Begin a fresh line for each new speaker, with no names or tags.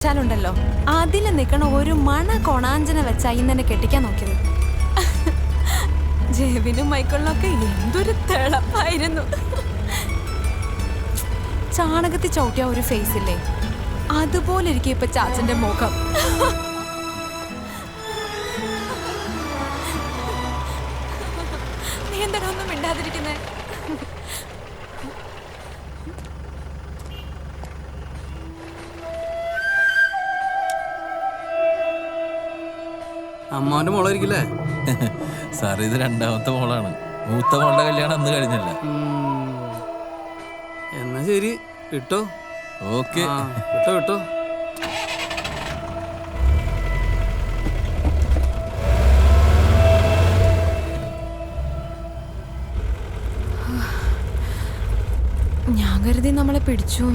ണ്ടല്ലോ അതില് നിക്കണ ഒരു മണ കൊണാഞ്ചന വെച്ചാ ഇന്നെ കെട്ടിക്കാൻ നോക്കിയത്. ജെവിനും മൈക്കിളിനൊക്കെ എന്തൊരു തിളപ്പായിരുന്നു. ചാണകത്തിൽ ചവിട്ടിയ ഒരു ഫേസ് ഇല്ലേ, അതുപോലെ ഇരിക്കും ഇപ്പൊ ചാച്ചന്റെ മുഖം. നീ എന്താ ഒന്നും മിണ്ടാതിരിക്കുന്നേ?
അമ്മാവന്റെ മോളായിരിക്കില്ലേ?
സാർ ഇത് രണ്ടാമത്തെ മോളാണ്. മൂത്ത മോളുടെ കല്യാണം അന്ന് കഴിഞ്ഞല്ല.
എന്നാ ശരി, ഇട്ടോ.
ഓക്കെ,
വിട്ടോ വിട്ടോ.
ഞാൻ കരുതി നമ്മളെ പിടിച്ചു.